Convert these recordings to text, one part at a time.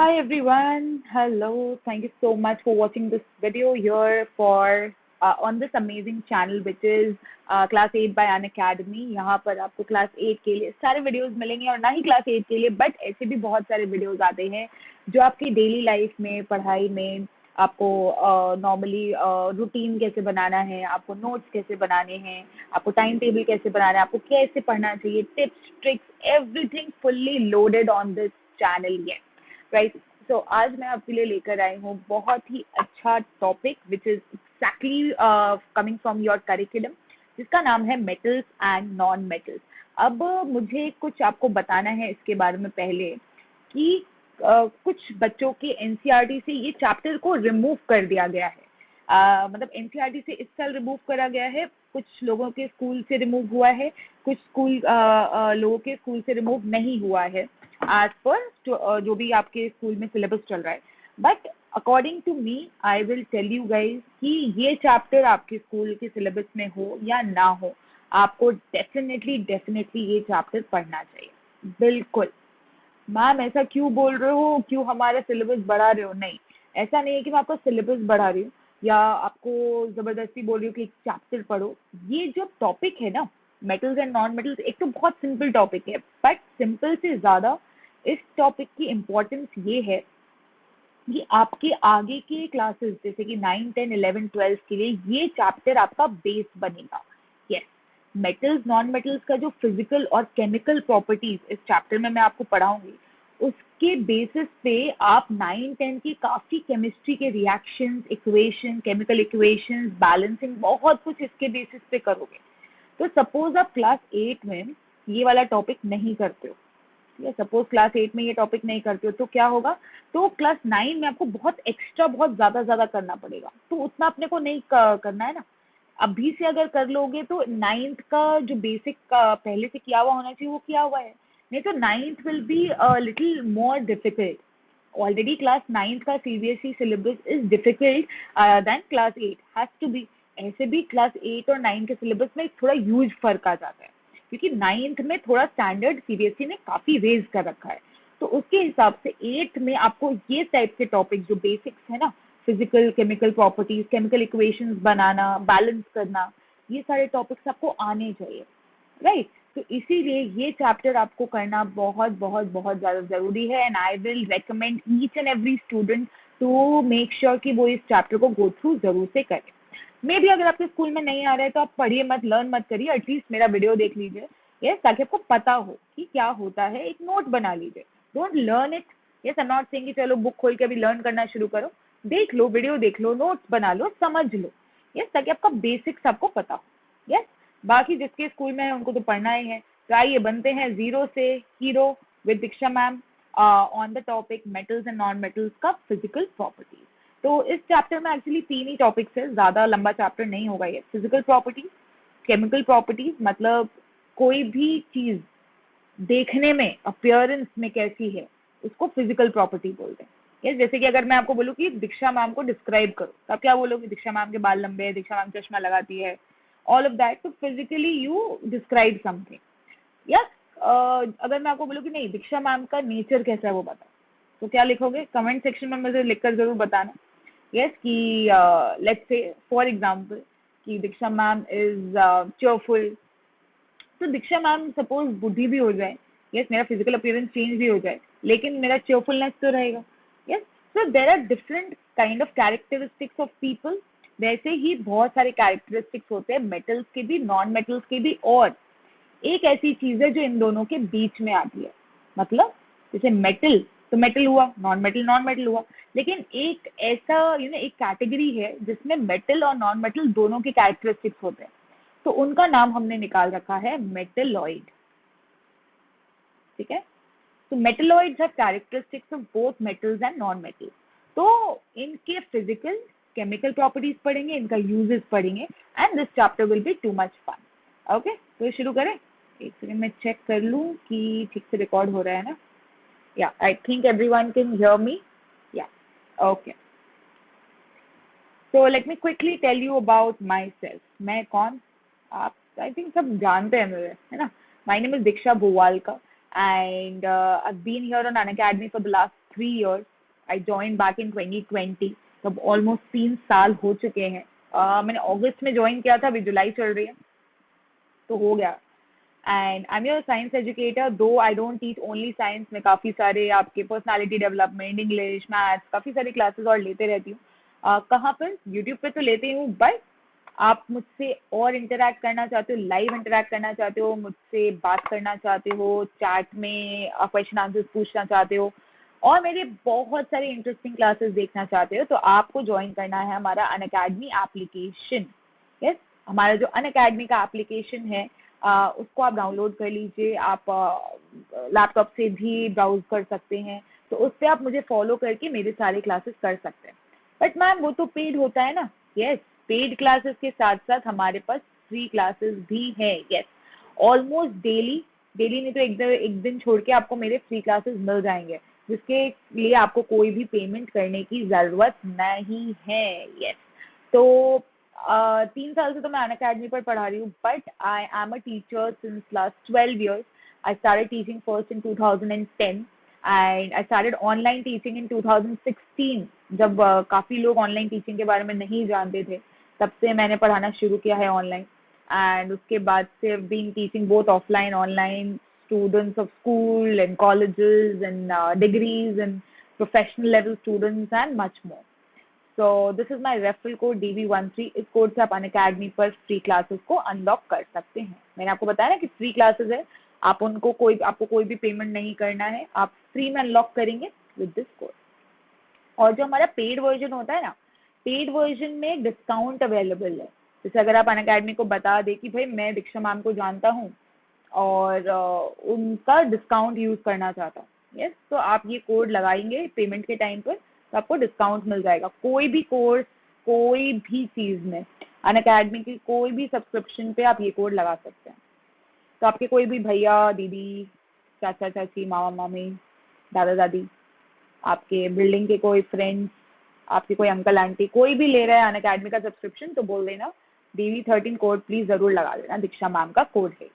Hi everyone. Hello. Thank you so much for watching this video here for on this amazing channel which is Class 8 by An Academy. यहाँ पर आपको class 8 के लिए सारे videos मिलेंगे और ना ही क्लास 8 के लिए बट ऐसे भी बहुत सारे वीडियोस आते हैं जो आपकी डेली लाइफ में पढ़ाई में आपको नॉर्मली रूटीन कैसे बनाना है, आपको नोट्स कैसे बनाने हैं, आपको टाइम टेबल कैसे बनाना है, आपको कैसे पढ़ना चाहिए, tips tricks everything fully loaded on this channel ये राइट। सो आज मैं आपके लिए लेकर आई हूँ बहुत ही अच्छा topic which is exactly coming from your curriculum, जिसका नाम है मेटल्स एंड नॉन मेटल्स। अब मुझे कुछ आपको बताना है इसके बारे में पहले कि कुछ बच्चों के एनसीईआरटी से ये चैप्टर को रिमूव कर दिया गया है। मतलब एनसीईआरटी से इस साल रिमूव करा गया है, कुछ लोगों के स्कूल से रिमूव हुआ है, कुछ स्कूल लोगों के स्कूल से रिमूव नहीं हुआ है एज पर जो भी आपके स्कूल में सिलेबस चल रहा है। But according to me I will tell you guys कि ये चैप्टर आपके स्कूल के सिलेबस में हो या ना हो, आपको डेफिनेटली डेफिनेटली ये चैप्टर पढ़ना चाहिए। बिल्कुल। मैम ऐसा क्यों बोल रहे हो, क्यों हमारा सिलेबस बढ़ा रहे हो? नहीं, ऐसा नहीं है कि मैं आपका सिलेबस बढ़ा रही हूँ या आपको जबरदस्ती बोल रही हूँ कि एक चैप्टर पढ़ो। ये जो टॉपिक है ना, मेटल्स एंड नॉन मेटल्स, एक तो बहुत सिंपल टॉपिक है बट सिंपल से ज्यादा इस टॉपिक की इम्पोर्टेंस ये है कि आपके आगे के क्लासेस जैसे कि 9, 10, 11, 12 के लिए ये चैप्टर आपका बेस बनेगा। यस, मेटल्स नॉन मेटल्स का जो फिजिकल और केमिकल प्रॉपर्टीज इस चैप्टर में मैं आपको पढ़ाऊंगी, उसके बेसिस पे आप 9, 10 की काफी केमिस्ट्री के reactions, equation, chemical equations, balancing, बहुत कुछ इसके बेसिस पे करोगे। तो सपोज आप क्लास 8 में ये वाला टॉपिक नहीं करते हो, या सपोज क्लास 8 में ये टॉपिक नहीं करते हो, तो क्या होगा? तो क्लास 9 में आपको बहुत एक्स्ट्रा, बहुत ज्यादा ज्यादा करना पड़ेगा, तो उतना अपने को नहीं करना है ना। अभी से अगर कर लोगे तो 9th का जो बेसिक का पहले से किया हुआ होना चाहिए वो किया हुआ है, नहीं तो 9th will be little more difficult. Already class 9th का CBSE syllabus is difficult than class 8 has to be. ऐसे भी क्लास 8 और 9 के सिलेबस में थोड़ा ह्यूज फर्क आ जाता है, क्योंकि 9th में थोड़ा स्टैंडर्ड सीबीएसई ने काफी रेज कर रखा है। तो उसके हिसाब से 8th में आपको ये टाइप के टॉपिक जो बेसिक्स है ना, physical chemical properties, chemical equations बनाना, बैलेंस करना, ये सारे टॉपिक्स आपको आने चाहिए, राइट। तो इसीलिए ये चैप्टर आपको करना बहुत बहुत बहुत ज़्यादा ज़रूरी है and I will recommend each and every student to make sure कि वो इस चैप्टर को गो थ्रू जरूर से करें। मे भी अगर आपके स्कूल में नहीं आ रहा है तो आप पढ़िए मत, लर्न मत करिए, एटलीस्ट मेरा वीडियो देख लीजिए, यस, ताकि आपको पता हो कि क्या होता है। एक नोट बना लीजिए, don't learn it. Yes, I am not saying कि चलो बुक खोल के अभी लर्न करना शुरू करो, देख लो, वीडियो देख लो, नोट्स बना लो, समझ लो, यस, ताकि आपका बेसिक्स आपको पता हो। यस, बाकी जिसके स्कूल में है उनको तो पढ़ना ही है। तो आइए बनते हैं जीरो से hero with Diksha ma'am on the topic metals and non metals का फिजिकल प्रॉपर्टीज। तो इस चैप्टर में एक्चुअली 3 ही टॉपिक्स है, ज्यादा लंबा चैप्टर नहीं होगा ये। फिजिकल प्रॉपर्टीज, केमिकल प्रॉपर्टीज, मतलब कोई भी चीज देखने में, अपीयरेंस में कैसी है, उसको फिजिकल प्रॉपर्टी बोलते हैं। yes, जैसे कि अगर मैं आपको बोलूँ कि दीक्षा मैम को डिस्क्राइब करो, तो आप क्या बोलोगे? दीक्षा मैम के बाल लंबे हैं, दीक्षा मैम चश्मा लगाती है, ऑल ऑफ दैट। तो फिजिकली यू डिस्क्राइब समथिंग। या अगर मैं आपको बोलूँ कि नहीं, दीक्षा मैम का नेचर कैसा है वो बताओ, तो क्या लिखोगे? कमेंट सेक्शन में मुझे लिखकर जरूर बताना। यस, कि लेट्स से फॉर एग्जांपल कि दीक्षा मैम इज चेयरफुल, तो दीक्षा मैम सपोज बुढ़ी भी हो जाए, यस, मेरा फिजिकल अपीयरेंस चेंज भी हो जाए, लेकिन मेरा चेयरफुलनेस तो रहेगा। Yes, so there are different kind of characteristics of people. वैसे ही बहुत सारे कैरेक्टरिस्टिक्स होते हैं, मेटल्स के भी, नॉन मेटल्स के भी। और एक ऐसी चीज है जो इन दोनों के बीच में आती है, मतलब जैसे मेटल तो मेटल हुआ, नॉन मेटल हुआ, लेकिन एक ऐसा एक कैटेगरी है जिसमें मेटल और नॉन मेटल दोनों के कैरेक्टरिस्टिक्स होते हैं, तो उनका नाम हमने निकाल रखा है मेटलॉइड। ठीक है, तो metalloids have characteristics of both metals and non metals. तो इनके फिजिकल केमिकल प्रॉपर्टीज पढ़ेंगे, इनका यूजेस पढ़ेंगे and this chapter will be too much fun. Okay, तो शुरू करें। एक सेकंड मैं चेक कर लूं कि ठीक से रिकॉर्ड हो रहा है ना। Yeah I think everyone can hear me. Yeah okay, so let me quickly tell you about myself. मैं कौन? आप आई थिंक सब जानते हैं मुझे, है ना। My name is Diksha Bhowalkar and I've been here on An Academy for the last 3 years. I join back in 2020, तब ऑलमोस्ट 3 साल हो चुके हैं। मैंने अगस्त में ज्वाइन किया था, अभी जुलाई चल रही है, तो हो गया। And I am your science educator, though I don't teach only science, में काफ़ी सारे आपके पर्सनालिटी डेवलपमेंट, इंग्लिश, मैथ्स, काफ़ी सारी क्लासेस और लेते रहती हूँ। कहाँ पर? यूट्यूब पे तो लेती हूँ, बट आप मुझसे और इंटरेक्ट करना चाहते हो, लाइव इंटरेक्ट करना चाहते हो, मुझसे बात करना चाहते हो, चैट में क्वेश्चन आंसर्स पूछना चाहते हो, और मेरे बहुत सारे इंटरेस्टिंग क्लासेस देखना चाहते हो, तो आपको ज्वाइन करना है हमारा अनअकैडमी एप्लीकेशन। यस, हमारा जो अनअकैडमी का एप्लीकेशन है, उसको आप डाउनलोड कर लीजिए। आप लैपटॉप से भी ब्राउज कर सकते हैं, तो उस पर आप मुझे फॉलो करके मेरे सारे क्लासेस कर सकते हैं। बट मैम वो तो पेड होता है ना? यस, पेड क्लासेस के साथ साथ हमारे पास फ्री क्लासेस भी हैं। यस, ऑलमोस्ट डेली, डेली नहीं तो एक दिन छोड़ के आपको मेरे फ्री क्लासेस मिल जाएंगे, जिसके लिए आपको कोई भी पेमेंट करने की ज़रूरत नहीं है। यस, तो 3 साल से तो मैं अनअकैडमी पर पढ़ा रही हूँ, but I am a teacher since last 12 years. I started teaching first in 2010 and I started online teaching in 2016, जब काफ़ी लोग ऑनलाइन टीचिंग के बारे में नहीं जानते थे, तब से मैंने पढ़ाना शुरू किया है ऑनलाइन। एंड उसके बाद से being teaching both offline online students of school and colleges and degrees and professional level students and much more. So this is my referral code DB13। इस कोड से आप अनअकैडमी पर फ्री क्लासेस को unlock कर सकते हैं। मैंने आपको बताया ना कि फ्री क्लासेस है, आपको कोई भी पेमेंट नहीं करना है, आप फ्री में अनलॉक करेंगे विद दिस कोड। और जो हमारा पेड वर्जन होता है ना, पेड वर्जन में डिस्काउंट अवेलेबल है। जैसे अगर आप अनअकैडमी को बता दें कि भाई मैं दीक्षा मैम को जानता हूँ और उनका डिस्काउंट यूज़ करना चाहता हूँ, यस, तो आप ये कोड लगाएंगे पेमेंट के टाइम पर, तो आपको डिस्काउंट मिल जाएगा। कोई भी कोर्स, कोई भी चीज़ में, अनअकैडमी की कोई भी सब्सक्रिप्शन पे आप ये कोड लगा सकते हैं। तो आपके कोई भी भैया, दीदी, चाचा, चाची, मामा, मामी, दादा, दादी, आपके बिल्डिंग के कोई फ्रेंड्स, आपके कोई अंकल आंटी, कोई भी ले रहा है अनअकैडमी का सब्सक्रिप्शन, तो बोल देना DB13 कोड प्लीज़ ज़रूर लगा देना, दीक्षा मैम का कोड है।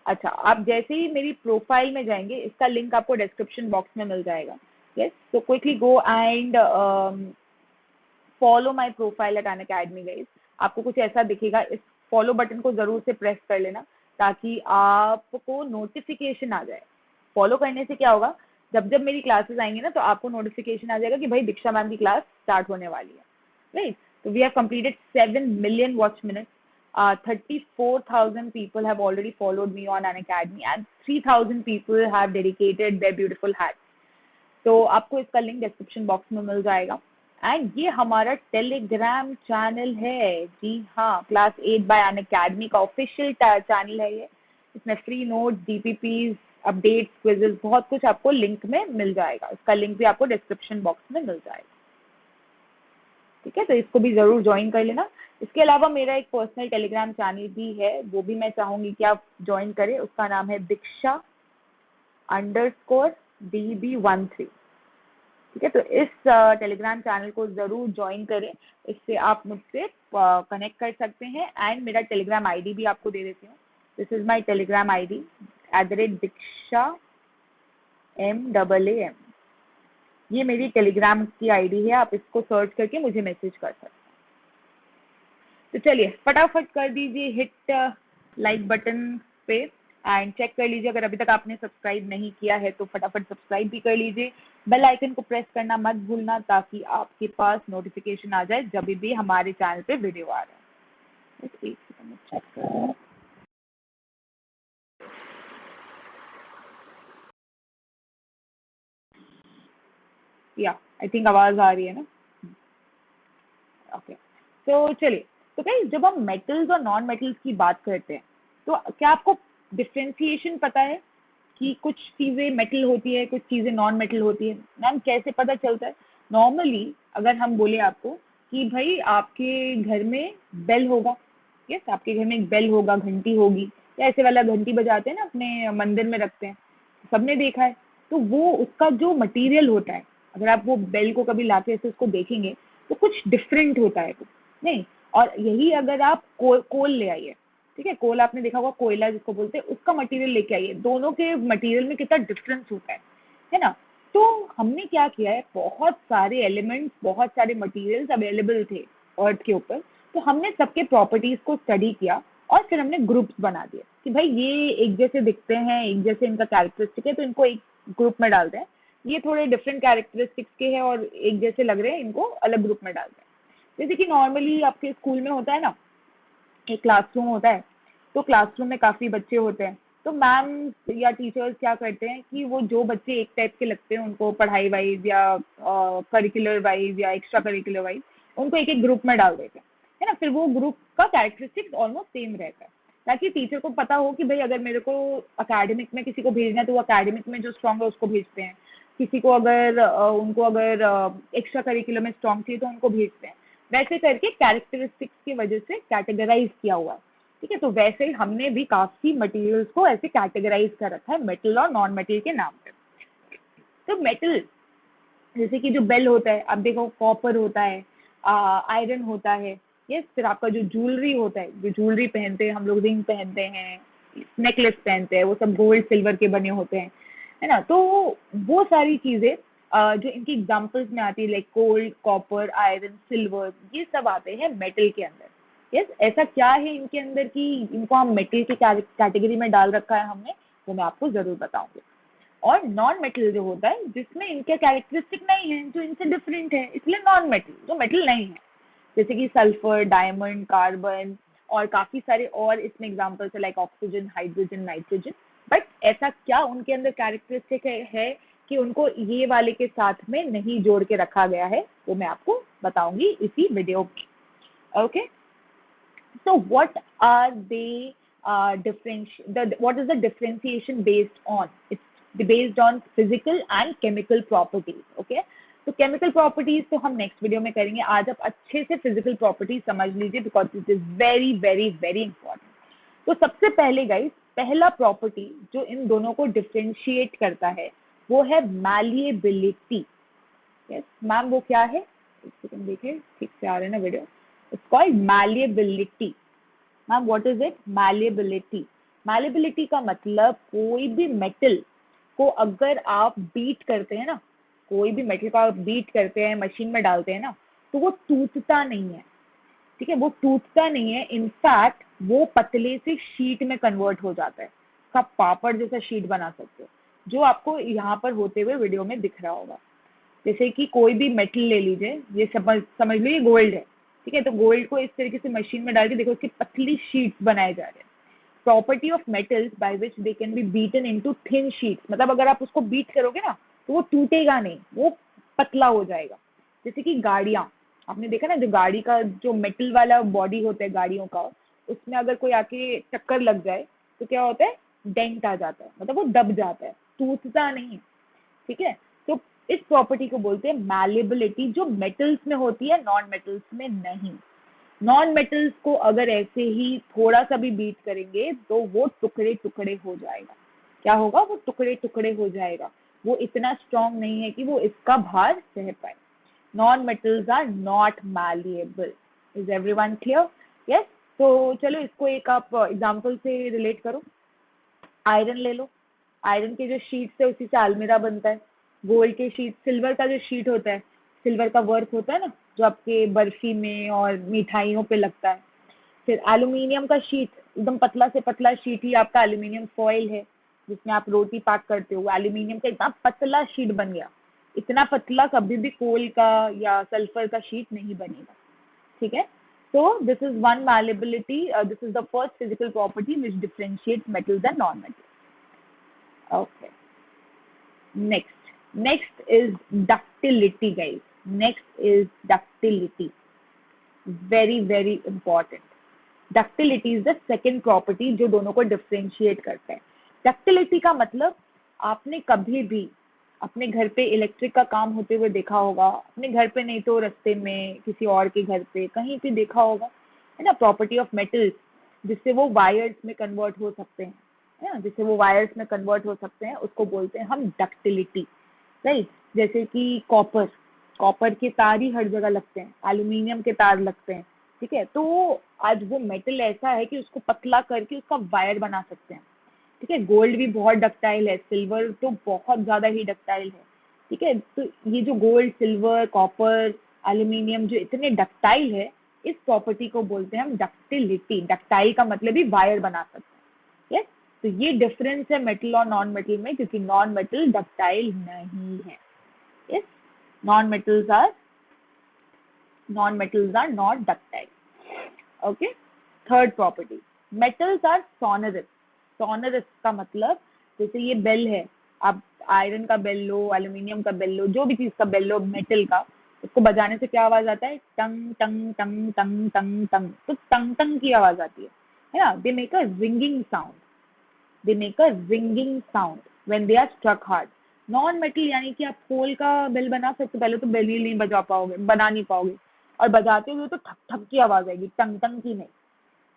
अच्छा, आप जैसे ही मेरी प्रोफाइल में जाएंगे, इसका लिंक आपको डिस्क्रिप्शन बॉक्स में मिल जाएगा। यस, तो quickly go and follow my profile at Unacademy guys. आपको कुछ ऐसा दिखेगा, इस फॉलो बटन को ज़रूर से प्रेस कर लेना, ताकि आपको नोटिफिकेशन आ जाए। फॉलो करने से क्या होगा, जब जब मेरी क्लासेस आएंगी ना, तो आपको नोटिफिकेशन आ जाएगा कि भाई दीक्षा मैम की क्लास स्टार्ट होने वाली है। Right, so we have completed 7 million watch minutes. 34,000 people have already followed me on Unacademy and 3,000 people have dedicated their beautiful hats. तो आपको इसका लिंक डिस्क्रिप्शन बॉक्स में मिल जाएगा। एंड ये हमारा टेलीग्राम चैनल है, जी हाँ, क्लास 8 बाय अनअकैडमी का ऑफिशियल चैनल है ये। इसमें free notes, DPPs, updates, quizzes, बहुत कुछ आपको लिंक में मिल जाएगा। इसका लिंक भी आपको डिस्क्रिप्शन बॉक्स में मिल जाएगा। ठीक है, तो इसको भी ज़रूर ज्वाइन कर लेना। इसके अलावा मेरा एक पर्सनल टेलीग्राम चैनल भी है, वो भी मैं चाहूँगी कि आप ज्वाइन करें। उसका नाम है Diksha_DB13। ठीक है, तो इस टेलीग्राम चैनल को ज़रूर ज्वाइन करें, इससे आप मुझसे कनेक्ट कर सकते हैं। एंड मेरा टेलीग्राम ID भी आपको दे देती हूँ। This is my Telegram ID @DikshaMAAM। ये मेरी टेलीग्राम की ID है, आप इसको सर्च करके मुझे मैसेज कर सकते हैं। तो चलिए फटाफट कर दीजिए हिट लाइक बटन पे एंड चेक कर लीजिए, अगर अभी तक आपने सब्सक्राइब नहीं किया है तो फटाफट सब्सक्राइब भी कर लीजिए। बेल आइकन को प्रेस करना मत भूलना, ताकि आपके पास नोटिफिकेशन आ जाए जब भी हमारे चैनल पे वीडियो आ रहा है। बस एक सेकंड में चेक कर रहा हूँ। या आई थिंक आवाज़ आ रही है ना? ओके, तो चलिए, तो गाइस जब हम मेटल्स और नॉन मेटल्स की बात करते हैं, तो क्या आपको डिफ्रेंसिएशन पता है कि कुछ चीज़ें मेटल होती है, कुछ चीज़ें नॉन मेटल होती है? मैम कैसे पता चलता है? नॉर्मली अगर हम बोले आपको कि भाई आपके घर में बेल होगा, यस, आपके घर में एक बेल होगा, घंटी होगी, या ऐसे वाला घंटी बजाते हैं ना, अपने मंदिर में रखते हैं, सबने देखा है। तो वो उसका जो मटेरियल होता है, अगर आप वो बेल को कभी लाके ऐसे उसको देखेंगे, तो कुछ डिफरेंट होता है कुछ, नहीं? और यही अगर आप कोल ले आइए, ठीक है, कोल आपने देखा होगा, कोयला जिसको बोलते हैं, उसका मटेरियल लेके आइए, दोनों के मटेरियल में कितना डिफरेंस होता है ना? तो हमने क्या किया है, बहुत सारे एलिमेंट्स, बहुत सारे मटेरियल्स अवेलेबल थे अर्थ के ऊपर, तो हमने सबके प्रॉपर्टीज को स्टडी किया और फिर हमने ग्रुप्स बना दिए कि भाई ये एक जैसे दिखते हैं, एक जैसे इनका कैरेक्टरिस्टिक है, तो इनको एक ग्रुप में डालते हैं। ये थोड़े डिफरेंट कैरेक्टरिस्टिक्स के हैं और एक जैसे लग रहे हैं, इनको अलग ग्रुप में डालते हैं। जैसे कि नॉर्मली आपके स्कूल में होता है ना, एक क्लासरूम होता है, तो क्लासरूम में काफ़ी बच्चे होते हैं, तो मैम या टीचर्स क्या करते हैं कि वो जो बच्चे एक टाइप के लगते हैं उनको पढ़ाई वाइज या करिकुलर वाइज या एक्स्ट्रा करिकुलर वाइज, उनको एक एक ग्रुप में डाल देते हैं, है ना। फिर वो ग्रुप का कैरेक्टरिस्टिक्स ऑलमोस्ट सेम रहता है, ताकि टीचर को पता हो कि भाई अगर मेरे को अकेडमिक में किसी को भेजना है तो वो अकेडमिक में जो स्ट्रांग है उसको भेजते हैं, किसी को अगर उनको अगर एक्स्ट्रा करिकुलर में स्ट्रांग चाहिए तो उनको भेजते हैं। वैसे करके कैरेक्टरिस्टिक्स की वजह से कैटेगराइज किया हुआ है। ठीक है, तो वैसे ही हमने भी काफी मटेरियल्स को ऐसे कैटेगराइज कर रखा है मेटल और नॉन मेटल के नाम पे। तो मेटल जैसे कि जो बेल होता है, आप देखो कॉपर होता है, आयरन होता है, यस। फिर आपका जो ज्वेलरी होता है, जो ज्वेलरी पहनते हैं हम लोग, रिंग पहनते हैं, नेकलेस पहनते हैं, वो सब गोल्ड सिल्वर के बने होते हैं, है ना। तो वो सारी चीजें जो इनकी एग्जाम्पल्स में आती है, like gold, copper, iron, silver, ये सब आते हैं मेटल के अंदर। यस, ऐसा क्या है इनके अंदर कि इनको हम मेटल की कैटेगरी में डाल रखा है हमने, वो मैं आपको जरूर बताऊंगी। और नॉन मेटल जो होता है जिसमें इनके कैरेक्टरिस्टिक नहीं है, जो इनसे डिफरेंट है, इसलिए नॉन मेटल, जो मेटल नहीं है, जैसे कि सल्फर, डायमंड, कार्बन और काफी सारे और इसमें एग्जांपल्स है, like oxygen, hydrogen, nitrogen. But ऐसा क्या उनके अंदर कैरेक्टरिस्टिक है कि उनको ये वाले के साथ में नहीं जोड़ के रखा गया है, वो मैं आपको बताऊंगी इसी वीडियो में। Okay, so what are they what is the differentiation based on? It's based on physical and chemical properties. Okay, तो केमिकल प्रॉपर्टीज तो हम नेक्स्ट वीडियो में करेंगे। आज आप अच्छे से फिजिकल प्रॉपर्टीज समझ लीजिए, because it is very very very important. तो सबसे पहले गाइस, पहला प्रॉपर्टी जो इन दोनों को डिफ्रेंशिएट करता है वो है मैलिएबिलिटी। यस मैम, वो क्या है? एक सेकंड देखिए, ठीक से आ रहे हैं ना video. It's called malleability. Ma'am what is it? Malleability. Malleability का मतलब कोई भी मेटल को अगर आप बीट करते हैं ना, कोई भी मेटल को आप बीट करते हैं, मशीन में डालते हैं ना, तो वो टूटता नहीं है। ठीक है, वो टूटता नहीं है, इनफैक्ट वो पतले से शीट में कन्वर्ट हो जाता है। उसका पापड़ जैसा शीट बना सकते हो, जो आपको यहाँ पर होते हुए वीडियो में दिख रहा होगा। जैसे कि कोई भी मेटल ले लीजिए, ये समझ लो ये गोल्ड है। ठीक है, तो गोल्ड को इस तरीके से मशीन में डाल के देखो, उसकी पतली शीट्स बनाए जा रहे हैं। Property of metals by which they can be beaten into thin sheets, मतलब अगर आप उसको बीट करोगे ना तो वो टूटेगा नहीं, वो पतला हो जाएगा। जैसे कि गाड़ियां, आपने देखा ना, जो गाड़ी का जो मेटल वाला बॉडी होता है गाड़ियों का, उसमें अगर कोई आके टक्कर लग जाए तो क्या होता है? डेंट आ जाता है, मतलब वो दब जाता है, टूटता नहीं है। ठीक है, तो इस प्रॉपर्टी को बोलते हैं मैलिएबिलिटी, जो मेटल्स में होती है, नॉन मेटल्स में नहीं। नॉन मेटल्स को अगर ऐसे ही थोड़ा सा भी बीट करेंगे तो वो टुकड़े टुकड़े हो जाएगा। क्या होगा? वो टुकड़े टुकड़े हो जाएगा, वो इतना स्ट्रांग नहीं है कि वो इसका भार सह पाए। Non metals are not malleable. Is everyone clear? Yes. तो चलो इसको एक आप एग्जांपल से रिलेट करो। आयरन ले लो, आयरन के जो शीट्स है उसी से अलमीरा बनता है। गोल्ड के शीट, सिल्वर का जो शीट होता है, सिल्वर का वर्क होता है ना, जो आपके बर्फी में और मिठाइयों पे लगता है। फिर एल्यूमिनियम का शीट, एकदम पतला से पतला शीट ही आपका एल्यूमिनियम फॉइल है, जिसमें आप रोटी पैक करते हो। एल्यूमिनियम का इतना पतला शीट बन गया, इतना पतला कभी भी कोल का या सल्फर का शीट नहीं बनेगा। ठीक है, so this is one malleability, this is the first physical property which differentiates metals and non-metals. Okay, next is ductility, guys. Next is ductility, very very important. Ductility is the second property जो दोनों को differentiate करता है। Ductility का मतलब, आपने कभी भी अपने घर पे इलेक्ट्रिक का काम होते हुए देखा होगा, अपने घर पे नहीं तो रास्ते में किसी और के घर पे कहीं पे देखा होगा, है ना। प्रॉपर्टी ऑफ मेटल्स, जिससे वो वायर्स में कन्वर्ट हो सकते हैं, है ना, जिससे वो वायर्स में कन्वर्ट हो सकते हैं, उसको बोलते हैं हम डक्टिलिटी, राइट। जैसे कि कॉपर, कॉपर के तार ही हर जगह लगते हैं, एल्यूमिनियम के तार लगते हैं। ठीक है, तो आज वो मेटल ऐसा है कि उसको पतला करके उसका वायर बना सकते हैं। ठीक है, गोल्ड भी बहुत डक्टाइल है, सिल्वर तो बहुत ज्यादा ही डक्टाइल है। ठीक है। तो ये जो गोल्ड, सिल्वर, कॉपर, एल्यूमिनियम जो इतने डक्टाइल है, इस प्रॉपर्टी को बोलते हैं हम डक्टिलिटी। डक्टाइल का मतलब ही वायर बना सकते हैं। यस, तो ये डिफरेंस है मेटल और नॉन मेटल में, क्योंकि नॉन मेटल डक्टाइल नहीं है। Yes, non metals are not ductile. Okay, third property, metals are sonorous. Sonorous का मतलब, जैसे ये बेल है, आप आयरन का बेल लो, एल्यूमिनियम का बेल लो, जो भी चीज का बेल लो मेटल का, उसको बजाने से क्या आवाज आता है? टंग टंग टंग टंग टंग टंग। तो टंग टंग की आवाज आती है ना। They make a ringing sound, they make a ringing sound when they are struck hard. Non metal यानी कि आप कोल का बेल बना सकते, पहले तो बेल ही नहीं बजा पाओगे, बना नहीं पाओगे, और बजाते हुए तो ठक ठक की आवाज आएगी, टंग टंग की नहीं।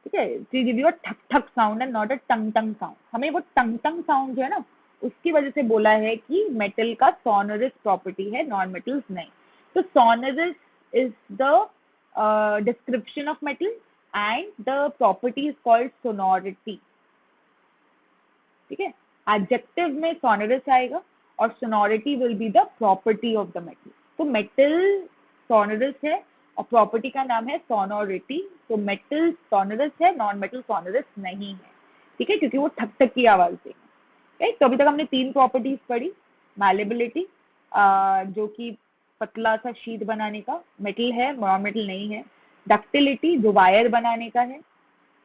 ठीक है, तो गिव यू अ ठक ठक sound and not a tongue tongue sound. हमें वो टंग टंग साउंड जो है ना, उसकी वजह से बोला है कि मेटल का सोनरस प्रॉपर्टी है, नॉन मेटल्स नहीं। तो sonorous is the description of metal and the property is called sonority. ठीक है, एडजेक्टिव में सोनरस आएगा और sonority will be the property of the metal. तो मेटल सोनरस है और प्रॉपर्टी का नाम है सोनोरिटी। तो मेटल सोनरस है, नॉन मेटल सोनरस नहीं है। ठीक है, क्योंकि वो ठक ठक की आवाज देंगे। राइट, तो अभी तक हमने तीन प्रॉपर्टीज पढ़ी। मैलेबिलिटी, जो कि पतला सा शीट बनाने का मेटल है, नॉन मेटल नहीं है। डक्टिलिटी, जो वायर बनाने का है,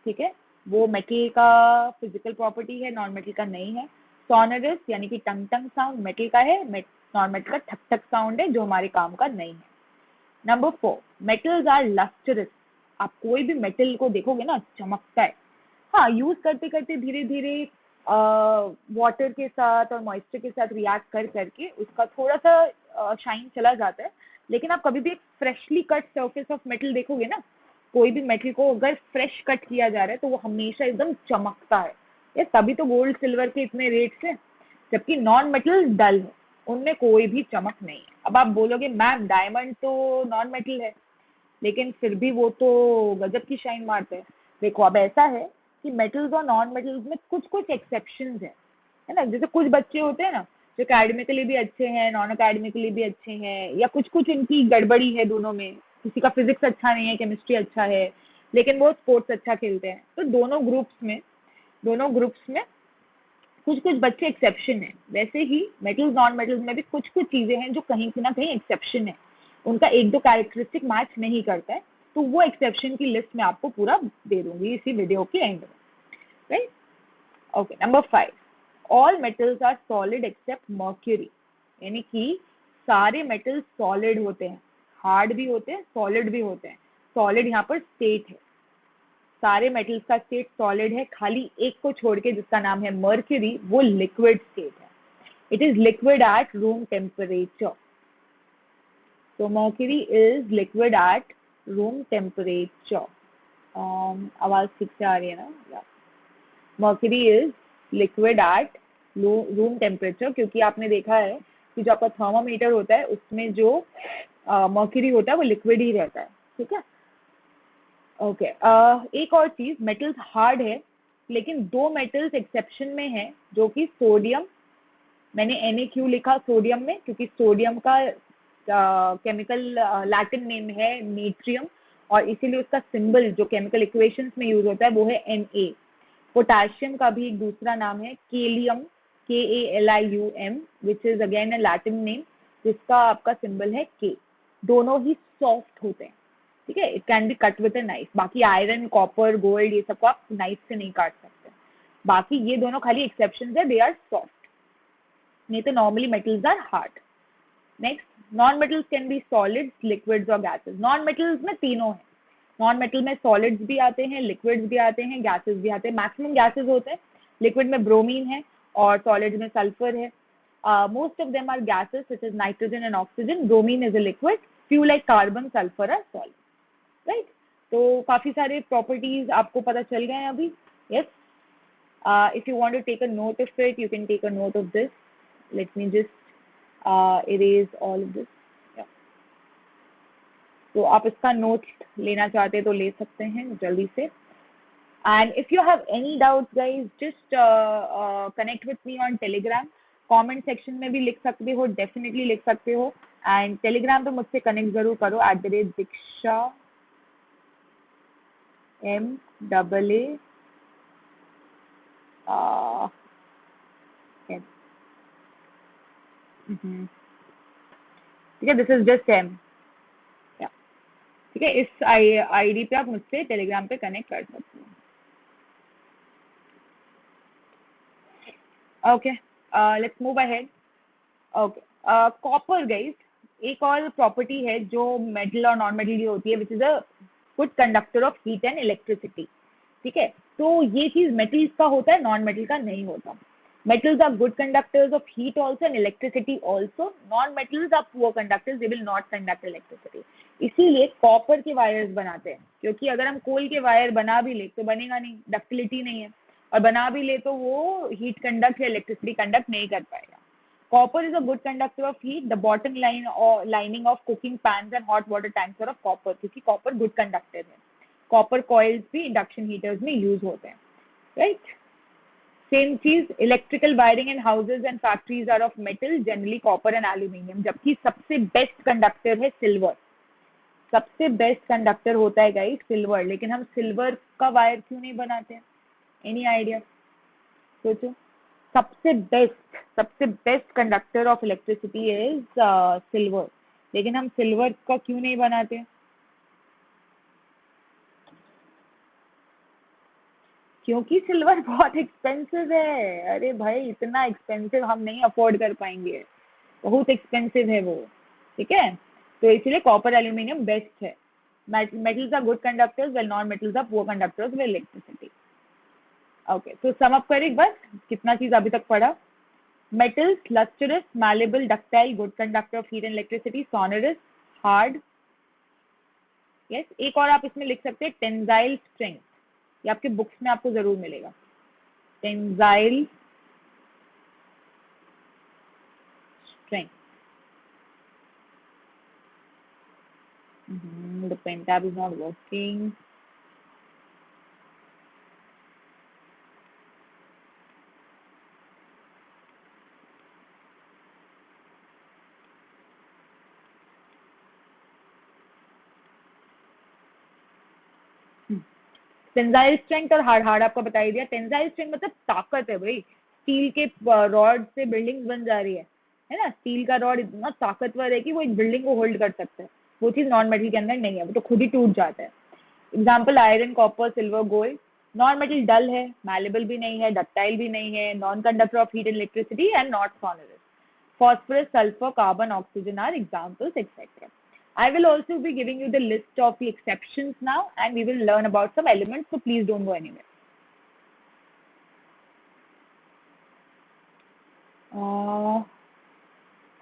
ठीक है, वो मेटल का फिजिकल प्रॉपर्टी है, नॉन मेटल का नहीं है। सोनरस यानी कि टंग टंग साउंड मेटल का है, नॉन मेटल का ठक ठक साउंड है, जो हमारे काम का नहीं है। Number 4, metals are lustrous. आप कोई भी मेटल को देखोगे ना, चमकता है। हाँ, यूज करते करते धीरे धीरे वाटर के साथ और मॉइस्चर के साथ रिएक्ट कर करके उसका थोड़ा सा शाइन चला जाता है। लेकिन आप कभी भी एक freshly cut surface of metal देखोगे ना, कोई भी मेटल को अगर फ्रेश कट किया जा रहा है तो वो हमेशा एकदम चमकता है। ये तभी तो गोल्ड सिल्वर के इतने रेट्स हैं। जबकि नॉन मेटल डल है, उनमें कोई भी चमक नहीं है। अब आप बोलोगे मैम डायमंड तो नॉन मेटल है, लेकिन फिर भी वो तो गजब की शाइन मारते हैं। देखो, अब ऐसा है कि मेटल्स और नॉन मेटल्स में कुछ कुछ एक्सेप्शंस है ना। जैसे कुछ बच्चे होते हैं ना, जो अकेडमिकली भी अच्छे हैं, नॉन अकेडमिकली भी अच्छे हैं, या कुछ कुछ इनकी गड़बड़ी है दोनों में। किसी का फिजिक्स अच्छा नहीं है, केमिस्ट्री अच्छा है, लेकिन वो स्पोर्ट्स अच्छा खेलते हैं। तो दोनों ग्रुप्स में कुछ कुछ बच्चे एक्सेप्शन है। वैसे ही मेटल्स नॉन मेटल्स में भी कुछ कुछ चीजें हैं जो कहीं ना कहीं एक्सेप्शन है, उनका एक दो कैरेक्टरिस्टिक मैच नहीं करता है। तो वो एक्सेप्शन की लिस्ट में आपको पूरा दे दूंगी इसी वीडियो के एंड में। Right, okay. Number 5, all metals are solid except mercury. यानी कि सारे मेटल्स सॉलिड होते हैं, हार्ड भी होते हैं, सॉलिड भी होते हैं। सॉलिड यहाँ पर स्टेट है, सारे मेटल्स का स्टेट सॉलिड है, खाली एक को छोड़ के जिसका नाम है मर्क्यूरी, वो लिक्विड स्टेट है। It is liquid at room temperature. So mercury is liquid at room temperature. आवाज ठीक से आ रही है ना? Yeah. Mercury is liquid at room temperature, क्योंकि आपने देखा है कि जो आपका थर्मामीटर होता है उसमें जो मर्क्यूरी होता है वो लिक्विड ही रहता है। ठीक है, ओके। एक और चीज, मेटल्स हार्ड है, लेकिन दो मेटल्स एक्सेप्शन में है, जो कि सोडियम, मैंने Na लिखा सोडियम में क्योंकि सोडियम का केमिकल लैटिन नेम है नेट्रियम, और इसीलिए उसका सिंबल जो केमिकल इक्वेशंस में यूज होता है वो है Na। पोटेशियम का भी एक दूसरा नाम है केलियम, KALIUM, which is again a Latin name, जिसका आपका सिंबल है K। दोनों ही सॉफ्ट होते हैं। ठीक है, it can be cut with a knife. बाकी आयरन, कॉपर, गोल्ड, ये सबको आप नाइफ से नहीं काट सकते। बाकी ये दोनों खाली एक्सेप्शन है, दे आर सॉफ्ट, नहीं तो normally metals are hard. Next, non metals can be solids, liquids और गैसेस। नॉन मेटल्स में तीनों है। नॉन मेटल में सॉलिड्स भी आते हैं, लिक्विड्स भी आते हैं, गैसेस भी आते हैं। मैक्सिमम गैसेस होते हैं। लिक्विड में ब्रोमीन है और सॉलिड में सल्फर है। Most of them are gases such as nitrogen and oxygen. Bromine is a liquid, few like carbon, sulphur are solid. Right, तो काफी सारे प्रॉपर्टीज आपको पता चल गए हैं अभी। Yes, if you want to take a note of it, you can take a note of this. Let me just erase all of this. Yeah. तो आप इसका नोट लेना चाहते हैं तो ले सकते हैं जल्दी से। And if you have any doubts, guys, just connect with me on Telegram. Comment section में भी लिख सकते हो, डेफिनेटली लिख सकते हो। एंड टेलीग्राम पे मुझसे कनेक्ट जरूर करो @Diksha MAA M। ठीक है, दिस इज जस्ट M। ठीक है, इस आईडी पे आप मुझसे टेलीग्राम पे कनेक्ट कर सकते हो। Okay, let's move ahead. Okay, copper guys एक और प्रॉपर्टी है जो मेटल और नॉन मेटल की होती है, which is a good conductor of heat and electricity. ठीक है, तो ये चीज मेटल्स का होता है, नॉन मेटल का नहीं होता। Metals are good conductors of heat also and electricity also. Non-metals are poor conductors, they will not conduct electricity. इसीलिए कॉपर के वायर्स बनाते हैं, क्योंकि अगर हम कोल के वायर बना भी ले तो बनेगा नहीं, डक्टिलिटी नहीं है, और बना भी ले तो वो हीट कंडक्ट या इलेक्ट्रिसिटी कंडक्ट नहीं कर पाएगा। Copper is a good conductor of heat. The bottom line और lining of cooking pans and hot water tanks of copper, क्योंकि कॉपर गुड कंडक्टर है। कॉपर कॉइल्स भी इंडक्शन हीटर्स में use होते हैं, राइट। सेम चीज, electrical wiring in houses and factories are of metal, generally copper and aluminium. जबकि सबसे best conductor है सिल्वर। सबसे बेस्ट कंडक्टर होता है गाइस सिल्वर, लेकिन हम सिल्वर का वायर क्यों नहीं बनाते हैं? Any idea? सोचो। सबसे best conductor of electricity is silver, लेकिन हम सिल्वर का क्यों नहीं बनाते? क्योंकि सिल्वर बहुत एक्सपेंसिव है। अरे भाई, इतना एक्सपेंसिव हम नहीं अफोर्ड कर पाएंगे, बहुत एक्सपेंसिव है वो। ठीक है, तो इसलिए कॉपर एल्यूमिनियम बेस्ट है। Metals are good conductors well non metals are poor conductors well electricity. Okay, तो सम अप करें एक बार, कितना चीज अभी तक पढ़ा। Metals lustrous, malleable, ductile, good conductor of heat and electricity, sonorous, hard. Yes, एक और आप इसमें लिख सकते हैं टेंजाइल स्ट्रेंथ, ये आपके बुक्स में आपको जरूर मिलेगा। Tensile strength. The pen tab is not working. Tensile strength और हार्ड, हार्ड आपको बता ही दिया। टेंजाइल स्ट्रेंथ मतलब ताकत है भाई, स्टील के रॉड से बिल्डिंग्स बन जा रही है ना। स्टील का रॉड इतना ताकतवर है कि वो एक बिल्डिंग को होल्ड कर सकता है। वो चीज नॉन मेटल के अंदर नहीं है, वो तो खुद ही टूट जाता है। Example iron, copper, silver, gold. Non metal dull है, मैलेबल भी नहीं है, डक्टाइल भी नहीं है, non conductor of heat and electricity and not sonorous. Phosphorus, sulfur, carbon, oxygen are examples, etc. I will also be giving you the list of the exceptions now, and we will learn about some elements, so please don't go anywhere.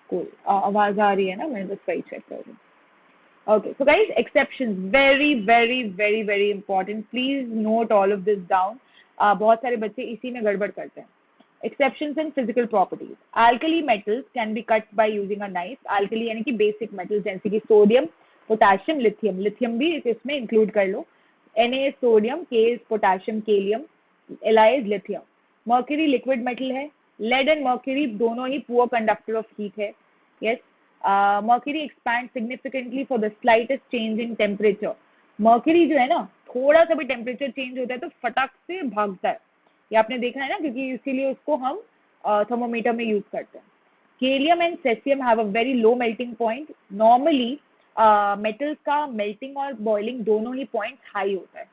Cool. आवाज आ रही है ना? मैं बस वही check कर रही हूँ। Okay, so guys, exceptions, very, very, very, very important. Please note all of this down. बहुत सारे बच्चे इसी में गड़बड़ करते हैं। Exceptions in physical properties. Alkali metals can be cut by using a knife. Alkali यानी कि basic metals जैसे कि सोडियम, पोटेशियम, लिथियम। लिथियम भी इसमें इंक्लूड कर लो। Na sodium, K potassium, gallium, Li lithium. Mercury liquid metal है। Lead and mercury दोनों ही पुअर कंडक्टर ऑफ हीट है। Yes, mercury expand significantly for the slightest change in temperature. Mercury जो है ना, थोड़ा सा भी टेम्परेचर चेंज होता है तो फटाक से भागता है। ये आपने देखा है ना, क्योंकि इसीलिए उसको हम थर्मोमीटर में यूज करते हैं। Gallium and caesium have a very low melting point. Normally metals का मेल्टिंग और बॉइलिंग दोनों ही पॉइंट हाई होता है।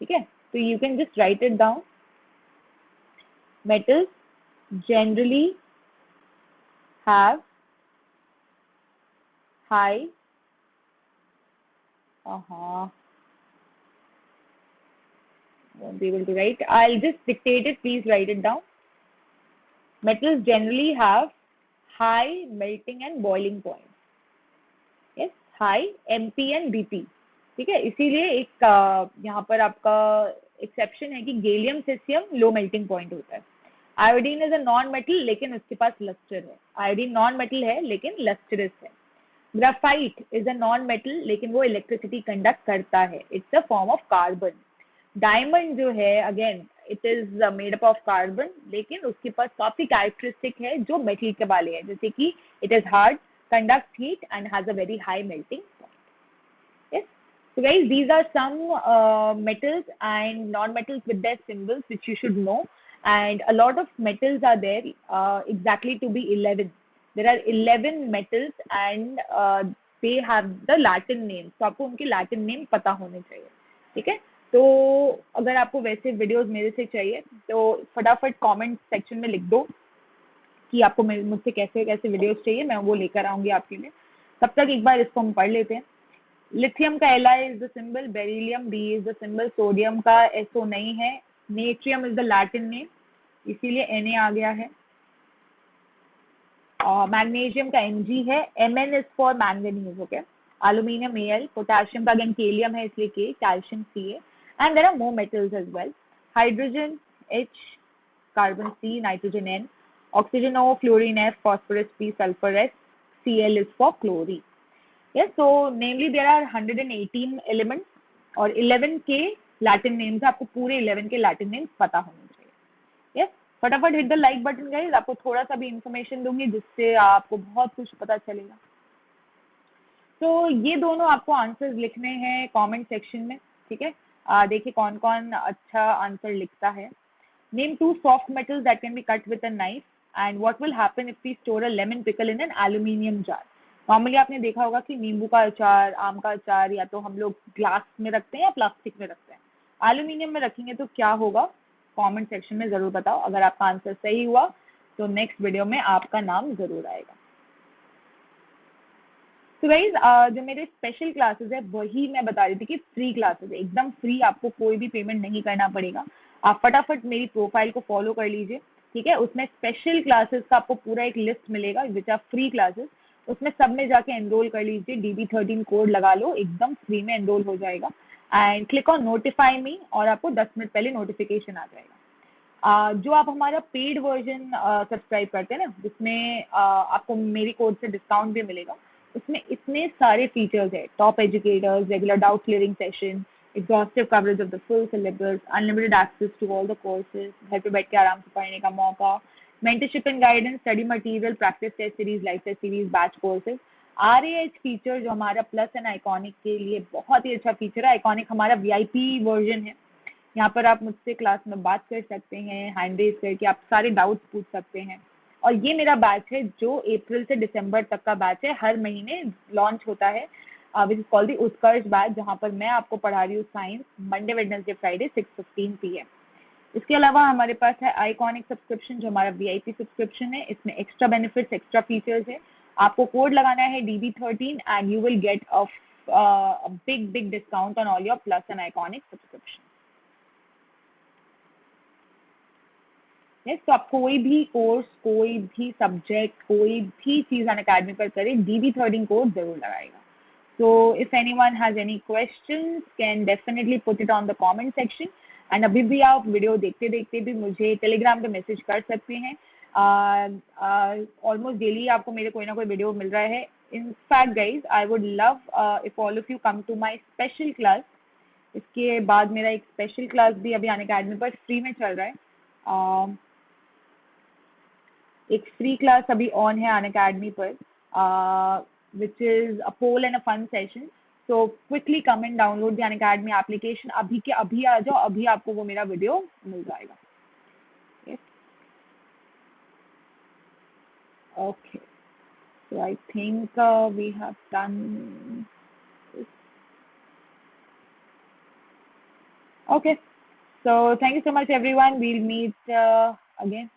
ठीक है, तो you can just write it down. Metals generally have high won't be able to write. I'll just dictate it, please write it down. Metals generally have high melting and boiling point. Yes, high MP and BP. ठीक है, इसीलिए एक यहाँ पर आपका exception है कि gallium caesium लो melting point होता है। Iodine is a non metal, लेकिन उसके पास लस्टर है। आयोडीन नॉन मेटल है लेकिन लस्टरस है। Graphite is a non metal, लेकिन वो इलेक्ट्रिसिटी कंडक्ट करता है। It's a form of carbon. Diamond जो है, again it is made up of carbon, लेकिन उसके पास काफी कैरेक्टरिस्टिक है जो मेटल के वाले हैं, जैसे कि it is hard, conducts heat and has a very high melting point. Yes. So guys, these are some metals and non-metals with their symbols which you should know. And a lot of metals are there, exactly to be 11. There are 11 metals and they have the Latin names. तो आपको उनके Latin name पता होने चाहिए, ठीक है? तो अगर आपको वैसे वीडियोस मेरे से चाहिए तो फटाफट कमेंट सेक्शन में लिख दो कि आपको मुझसे कैसे कैसे वीडियोस चाहिए, मैं वो लेकर आऊंगी आपके लिए। तब तक एक बार इसको हम पढ़ लेते हैं। लिथियम का Li is the symbol, beryllium Be is the symbol, sodium का SO नहीं है, natrium is the Latin name, इसीलिए Na आ गया है। मैग्नीशियम का Mg है, Mn is for manganese, okay. Aluminium Al, potassium का अगेन केलियम है इसलिए K, calcium Ca, and there are more metals as well. Hydrogen H, carbon C, nitrogen N, oxygen O, fluorine F, phosphorus P, sulfur S, Cl is for chlorine. Yes, so namely there are 118 elements और 11 के Latin names है, आपको पूरे 11 के Latin names पता होने चाहिए। Yes, फटाफट hit the like button guys, आपको थोड़ा सा भी इंफॉर्मेशन दूंगी जिससे आपको बहुत कुछ पता चलेगा। तो ये दोनों आपको आंसर्स लिखने हैं कमेंट सेक्शन में, ठीक है? देखिए कौन कौन अच्छा आंसर लिखता है। Name 2 soft metals that can be cut with a knife, and what will happen if we store a lemon pickle in an aluminium jar? Normally आपने देखा होगा कि नींबू का अचार, आम का अचार या तो हम लोग ग्लास में रखते हैं या प्लास्टिक में रखते हैं। एल्यूमिनियम में रखेंगे तो क्या होगा? कमेंट सेक्शन में जरूर बताओ। अगर आपका आंसर सही हुआ तो नेक्स्ट वीडियो में आपका नाम जरूर आएगा। तो गाइज जो मेरे स्पेशल क्लासेस है वही मैं बता रही थी कि फ्री क्लासेस है, एकदम फ्री, आपको कोई भी पेमेंट नहीं करना पड़ेगा। आप फटाफट मेरी प्रोफाइल को फॉलो कर लीजिए, ठीक है? उसमें स्पेशल क्लासेस का आपको पूरा एक लिस्ट मिलेगा विच आर फ्री क्लासेस, उसमें सब में जाके एनरोल कर लीजिए, DB13 कोड लगा लो, एकदम फ्री में एनरोल हो जाएगा। एंड क्लिक ऑन नोटिफाई मी और आपको 10 मिनट पहले नोटिफिकेशन आ जाएगा। जो आप हमारा पेड वर्जन सब्सक्राइब करते हैं ना, जिसमें आपको मेरी कोड से डिस्काउंट भी मिलेगा, उसमें इतने सारे फीचर्स है, top educators, regular doubt clearing session, exhaustive coverage of the full syllabus, unlimited access to all the courses, घर पे बैठ के आराम से पढ़ने का मौका, mentorship and guidance, study material, practice test series, live test series, batch courses, RAH feature जो हमारा प्लस एंड आइकॉनिक के लिए बहुत ही अच्छा फीचर है। आइकॉनिक हमारा VIP वर्जन है, यहाँ पर आप मुझसे क्लास में बात कर सकते हैं, हैंड रेज करके आप सारे डाउट्स पूछ सकते हैं। और ये मेरा बैच है जो अप्रैल से दिसंबर तक का बैच है, हर महीने लॉन्च होता है, which is called the Utkarsh batch, जहाँ पर मैं आपको पढ़ा रही हूँ science, Monday Wednesday Friday 6:15 PM। इसके अलावा हमारे पास है आइकॉनिक सब्सक्रिप्शन जो हमारा VIP सब्सक्रिप्शन है, इसमें एक्स्ट्रा बेनिफिट्स, एक्स्ट्रा फीचर्स है। आपको कोड लगाना है DB13 and you will get a big discount on all your plus and iconic subscription. तो आप कोई भी कोर्स, कोई भी सब्जेक्ट, कोई भी चीज़ अनअकैडमी पर करें, DB13 कोड जरूर लगाएगा। So if anyone has any questions, can definitely put it on the comment section. And अभी भी आप वीडियो देखते देखते भी मुझे टेलीग्राम पे मैसेज कर सकते हैं। ऑलमोस्ट डेली आपको मेरे कोई ना कोई वीडियो मिल रहा है। In fact guys, I would love if all of you come to my special class. इसके बाद मेरा एक स्पेशल क्लास भी अभी अनअकैडमी पर फ्री में चल रहा है। एक फ्री क्लास अभी ऑन है अनअकैडमी पर, which is a poll and a fun session. So quickly come and download the Unacademy application. अभी के अभी आ जाओ, अभी आपको वो मेरा वीडियो मिल जाएगा। Yes. Okay. So I think we have done this. Okay. So thank you so much everyone. We'll meet again.